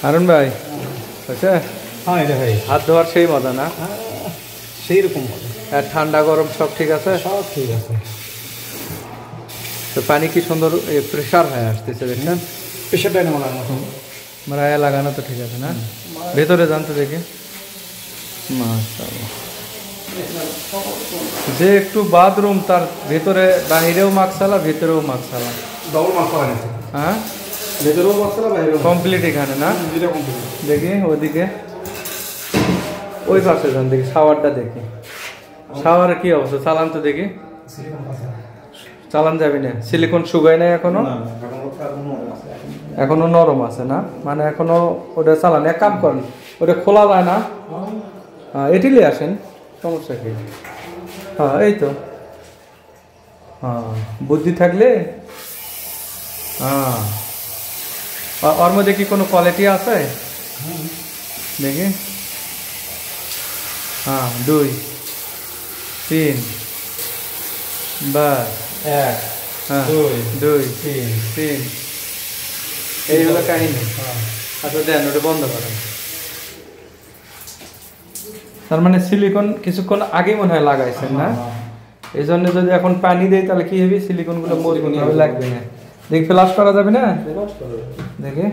হারুন ভাই আচ্ছা হ্যাঁ এটা ভাই হাত ধোয়ার সেই মজা না সেই রকম মজা আর ঠান্ডা গরম সব ঠিক আছে সব ঠিক আছে তো পানি কি সুন্দর প্রেশার হয়ে আসতেছে দেখছেন প্রেশার ডাইনামো মারায়া লাগানো তো ঠিক আছে না ভেতরে জানতে দেখি মাশাআল্লাহ যে একটু বাথরুম তার ভেতরে বাহিরেও মাকসালা ভিতরেও মাকসালা ডবল মাকসালা আছে হ্যাঁ ভেতরেও মাকসালা বাইরেও কমপ্লিট এখানে না এটা কমপ্লিট দেখি ওদিকে ওই পাশে যান দেখি শাওয়ারটা দেখি শাওয়ারে কি অবস্থা চালান তো দেখি চালান যাবি না সিলিকন শুকায় নাই এখনো এখনো নরম আছে না মানে এখনো ওটা চালান এক কাম করেন ওটা খোলা যায় না এটিলি আসেন সমস্যা কি হ্যাঁ এই তো হ্যাঁ বুদ্ধি থাকলে হ্যাঁ ওর মধ্যে কি কোনো কোয়ালিটি আছে দেখি হ্যাঁ 2 3 বাস 1 2 3 এই হলো কাহিনী আচ্ছা দেন ওটা বন্ধ করেন তার মানে সিলিকন কিছুক্ষণ আগে মনে হয় লাগাইছেন না এই জন্য যদি এখন পানি দেয় তাহলে কি হবে সিলিকন গুলো মজবুত হবে লাগবে না দেখি ফ্লাশ করা যাবে না দেখে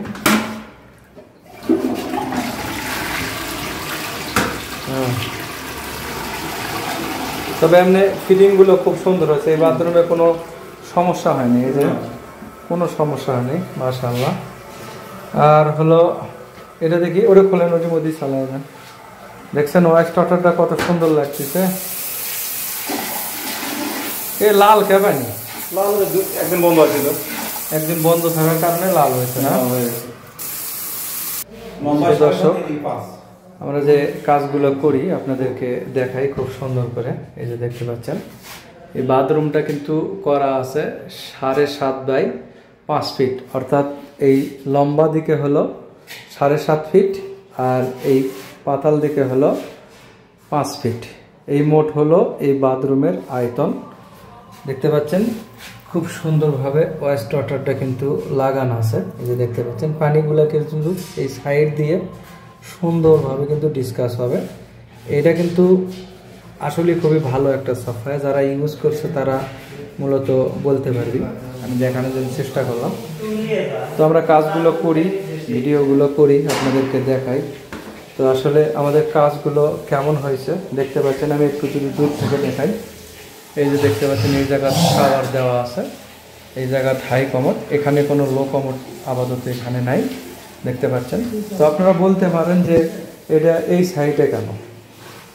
তবে এমনি ফিটিং গুলো খুব সুন্দর হয়েছে এই বাথরুমে কোনো সমস্যা হয়নি এই যে কোনো সমস্যা হয়নি মাশাআল্লাহ আর হলো এটা দেখি ওটা খোলেন ওটির মধ্যেই চালায় যান দেখছেন ওয়াশ স্টার্টারটা কত সুন্দর লাগতেছে এ লাল কে পানি লাল একদিন বন্ধ আছিল একদিন বন্ধ থাকার কারণে লাল হয়েছে না দর্শক আমরা যে কাজগুলো করি আপনাদেরকে দেখাই খুব সুন্দর করে এই যে দেখতে পাচ্ছেন এই বাথরুমটা কিন্তু করা আছে 7.5 বাই 5 ফিট অর্থাৎ এই লম্বা দিকে হলো 7.5 ফিট আর এই পাতাল দিকে হলো 5 ফিট এই মোট হলো এই বাথরুমের আয়তন দেখতে পাচ্ছেন খুব সুন্দরভাবে ওয়াশ স্টার্টারটা কিন্তু লাগানো আছে এই যে দেখতে পাচ্ছেন পানিগুলোকে কিন্তু এই সাইড দিয়ে সুন্দরভাবে কিন্তু ডিসকাস হবে এটা কিন্তু আসলে খুবই ভালো একটা সফটওয়্যার যারা ইউজ করছে তারা মূলত বলতে পারবি আমি দেখানোর জন্য চেষ্টা করলাম তো আমরা কাজগুলো করি ভিডিওগুলো করি আপনাদেরকে দেখাই তো আসলে আমাদের কাজগুলো কেমন হয়েছে দেখতে পাচ্ছেন আমি একটু যদি দূর থেকে দেখাই এই যে দেখতে পাচ্ছেন এই জায়গা শাওয়ার দেওয়া আছে এই জায়গা হাই কমোড এখানে কোনো লো কমোড আপাতত এখানে নাই দেখতে পাচ্ছেন তো আপনারা বলতে পারেন যে এটা এই সাইডে কেন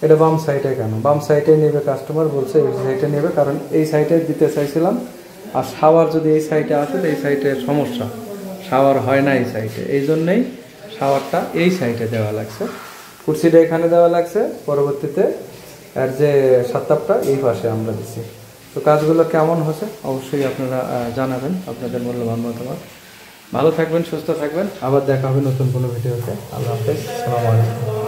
এটা বাম সাইডে কেন বাম সাইডে নেবে কাস্টমার বলছে এই সাইডে নেবে কারণ এই সাইডে দিতে চাইছিলাম আর শাওয়ার যদি এই সাইডে আসে তো এই সাইডে সমস্যা শাওয়ার হয় না এই সাইডে এই জন্যেই শাওয়ারটা এই সাইডে দেওয়া লাগছে কুর্সিটা এখানে দেওয়া লাগছে পরবর্তীতে আর যে সাতটাপটা এই পাশে আমরা দিচ্ছি তো কাজগুলো কেমন হচ্ছে অবশ্যই আপনারা জানাবেন আপনাদের মূল্যবান মতামত ভালো থাকবেন সুস্থ থাকবেন আবার দেখা হবে নতুন কোনো ভিডিওতে আল্লাহ হাফেজ আসসালামু আলাইকুম